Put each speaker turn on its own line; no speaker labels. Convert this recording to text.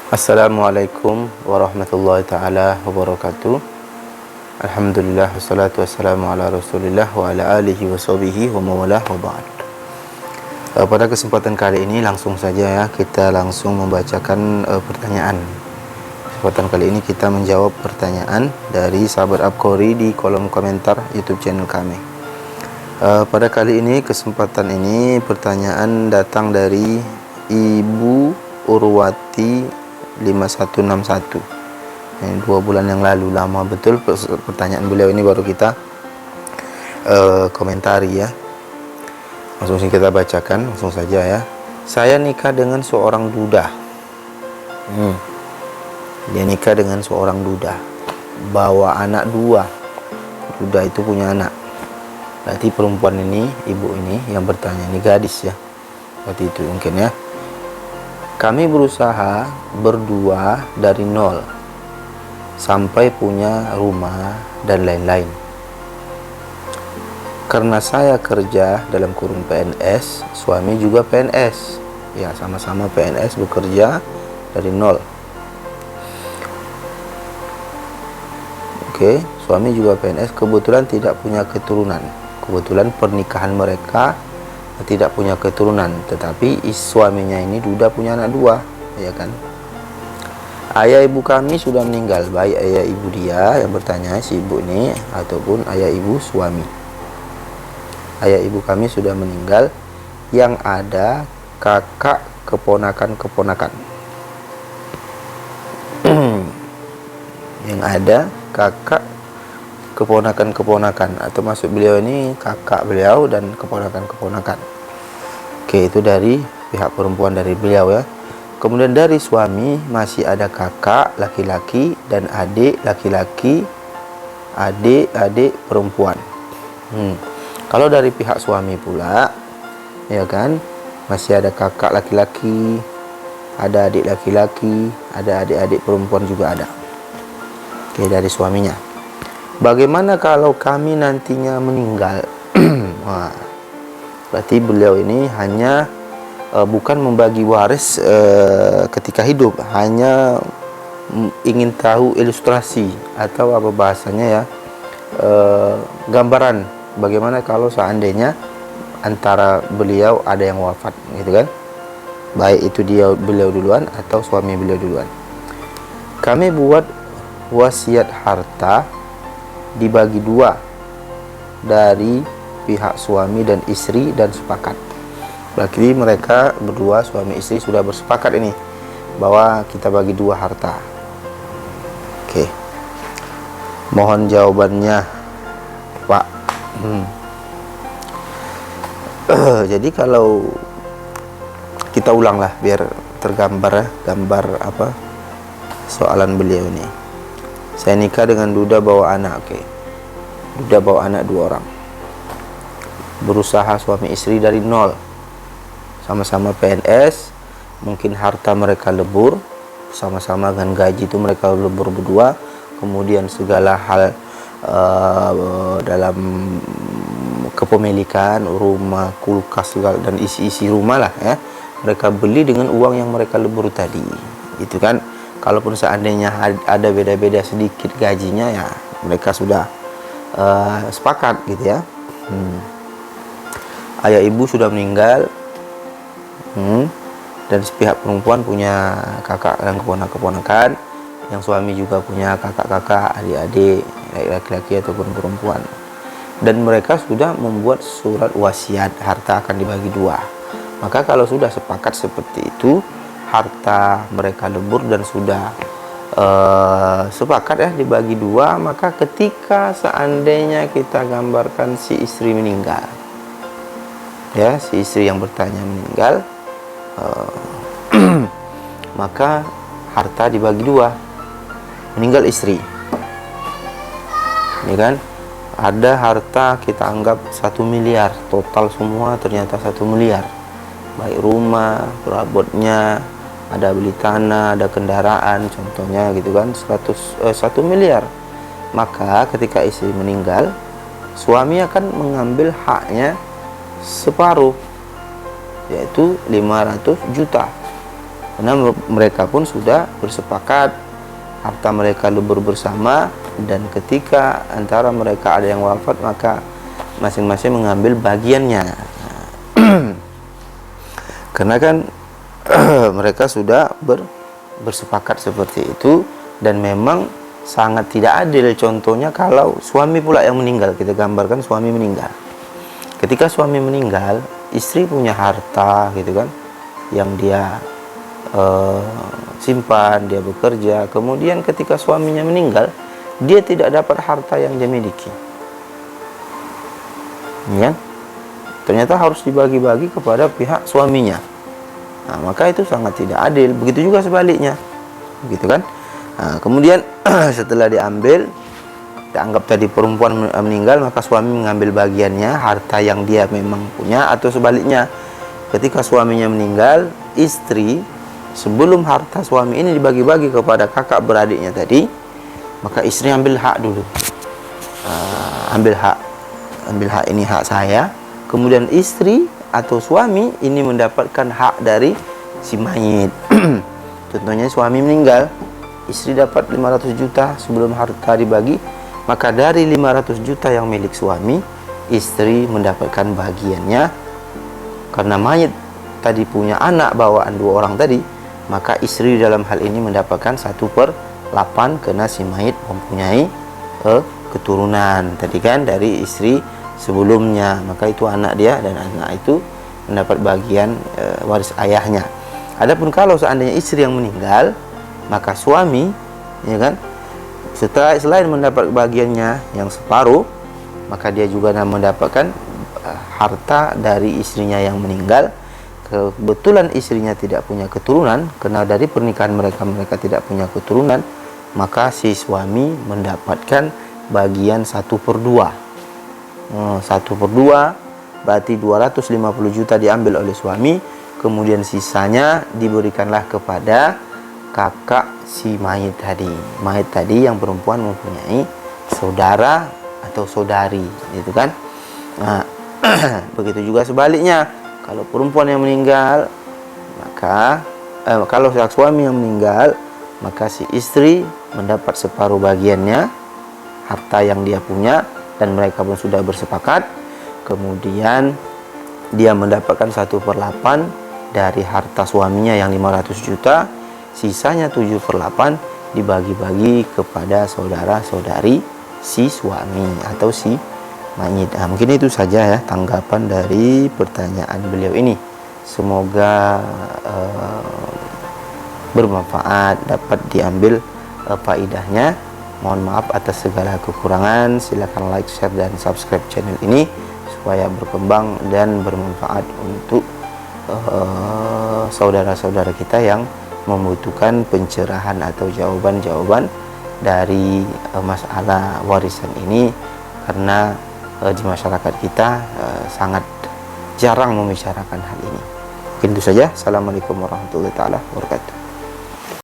Assalamualaikum warahmatullahi ta'ala wabarakatuh. Alhamdulillah wassalatu wassalamu ala rasulillah wa ala alihi wa sahbihi wa mawalah wa ba'd. Pada kesempatan kali ini langsung saja ya, kita langsung membacakan pertanyaan. Kesempatan kali ini kita menjawab pertanyaan dari sahabat Abqori di kolom komentar YouTube channel kami. Pada kali ini, kesempatan ini pertanyaan datang dari Ibu Urwati 5161. Ini 2 bulan yang lalu, lama betul pertanyaan beliau ini, baru kita komentari ya. Langsung kita bacakan langsung saja ya. Saya nikah dengan seorang duda. Dia nikah dengan seorang duda, bawa anak 2. Duda itu punya anak. Berarti perempuan ini, ibu ini yang bertanya, ini gadis ya. Berarti itu mungkin ya. Kami berusaha berdua dari nol sampai punya rumah dan lain-lain. Karena saya kerja dalam kurung PNS, suami juga PNS. Ya, sama-sama PNS, bekerja dari nol. Oke, suami juga PNS, kebetulan tidak punya keturunan. Kebetulan pernikahan mereka tidak punya keturunan, tetapi suaminya ini duda punya anak 2, ya kan. Ayah ibu kami sudah meninggal, baik ayah ibu dia yang bertanya, si ibu ini, ataupun ayah ibu suami. Ayah ibu kami sudah meninggal, yang ada kakak keponakan-keponakan. Yang ada kakak keponakan-keponakan, atau maksud beliau ini kakak beliau dan keponakan-keponakan. Oke, itu dari pihak perempuan dari beliau ya. Kemudian dari suami masih ada kakak laki-laki dan adik laki-laki, adik-adik perempuan. Kalau dari pihak suami pula, ya kan, masih ada kakak laki-laki, ada adik laki-laki, ada adik-adik perempuan juga ada. Oke, dari suaminya. Bagaimana kalau kami nantinya meninggal? Wah, berarti beliau ini hanya bukan membagi waris ketika hidup, hanya ingin tahu ilustrasi atau apa bahasanya ya, gambaran bagaimana kalau seandainya antara beliau ada yang wafat, gitu kan? Baik itu beliau duluan atau suami beliau duluan. Kami buat wasiat harta dibagi 2 dari pihak suami dan istri dan sepakat. Berarti mereka berdua suami istri sudah bersepakat ini bahwa kita bagi 2 harta. Oke. Mohon jawabannya, Pak. Jadi kalau kita ulanglah biar tergambar ya, gambar apa soalan beliau ini. Saya nikah dengan duda bawa anak. Oke. Duda bawa anak 2 orang. Berusaha suami istri dari nol. Sama-sama PNS. Mungkin harta mereka lebur. Sama-sama dengan gaji itu mereka lebur berdua. Kemudian segala hal dalam kepemilikan, rumah, kulkas segala, dan isi-isi rumah lah ya, mereka beli dengan uang yang mereka lebur tadi. Itu kan. Kalaupun seandainya ada beda-beda sedikit gajinya, ya mereka sudah sepakat gitu ya. Ayah ibu sudah meninggal, dan pihak perempuan punya kakak dan keponakan-keponakan, yang suami juga punya kakak-kakak, adik-adik, laki-laki ataupun perempuan. Dan mereka sudah membuat surat wasiat, harta akan dibagi 2. Maka kalau sudah sepakat seperti itu, harta mereka lebur dan sudah sepakat ya dibagi 2, maka ketika seandainya kita gambarkan si istri meninggal, ya si istri yang bertanya meninggal, maka harta dibagi 2. Meninggal istri, ini kan ada harta kita anggap 1 miliar, total semua ternyata 1 miliar, baik rumah, perabotnya, ada beli tanah, ada kendaraan, contohnya gitu kan, 1 miliar. Maka ketika istri meninggal, suami akan mengambil haknya separuh, yaitu 500 juta. karena mereka pun sudah bersepakat harta mereka lebur bersama, dan ketika antara mereka ada yang wafat maka masing-masing mengambil bagiannya. Karena kan mereka sudah bersepakat seperti itu, dan memang sangat tidak adil contohnya kalau suami pula yang meninggal. Kita gambarkan suami meninggal. Ketika suami meninggal, istri punya harta gitu kan, yang dia simpan, dia bekerja. Kemudian ketika suaminya meninggal, dia tidak dapat harta yang dia miliki. Ya, ternyata harus dibagi-bagi kepada pihak suaminya. Nah, maka itu sangat tidak adil. Begitu juga sebaliknya, gitu kan? Nah, kemudian setelah diambil, kita anggap tadi perempuan meninggal, maka suami mengambil bagiannya, harta yang dia memang punya, atau sebaliknya, ketika suaminya meninggal, istri sebelum harta suami ini dibagi-bagi kepada kakak beradiknya tadi, maka istri ambil hak dulu. Ambil hak, ini hak saya. Kemudian istri atau suami ini mendapatkan hak dari si mayit. Contohnya suami meninggal, istri dapat 500 juta sebelum harta dibagi, maka dari 500 juta yang milik suami, istri mendapatkan bagiannya. Karena mayit tadi punya anak bawaan 2 orang tadi, maka istri dalam hal ini mendapatkan 1/8 karena si mayit mempunyai keturunan tadi kan dari istri sebelumnya, maka itu anak dia, dan anak itu mendapat bagian waris ayahnya. Adapun kalau seandainya istri yang meninggal, maka suami, ya kan, selain mendapat bagiannya yang separuh, maka dia juga mendapatkan harta dari istrinya yang meninggal. Kebetulan istrinya tidak punya keturunan, karena dari pernikahan mereka tidak punya keturunan, maka si suami mendapatkan bagian 1/2. 1/2 berarti 250 juta diambil oleh suami, kemudian sisanya diberikanlah kepada kakak si mayit tadi. Mayit tadi yang perempuan mempunyai saudara atau saudari, gitu kan. Nah, begitu juga sebaliknya, kalau perempuan yang meninggal, maka kalau suami yang meninggal, maka si istri mendapat separuh bagiannya harta yang dia punya, dan mereka pun sudah bersepakat. Kemudian dia mendapatkan 1/8 dari harta suaminya yang 500 juta, sisanya 7/8 dibagi-bagi kepada saudara-saudari si suami atau si mayit. Nah, mungkin itu saja ya tanggapan dari pertanyaan beliau ini. Semoga bermanfaat, dapat diambil faedahnya. Mohon maaf atas segala kekurangan. Silakan like, share, dan subscribe channel ini supaya berkembang dan bermanfaat untuk saudara-saudara kita yang membutuhkan pencerahan atau jawaban-jawaban dari masalah warisan ini, karena di masyarakat kita sangat jarang membicarakan hal ini. Mungkin itu saja. Assalamualaikum warahmatullahi wabarakatuh.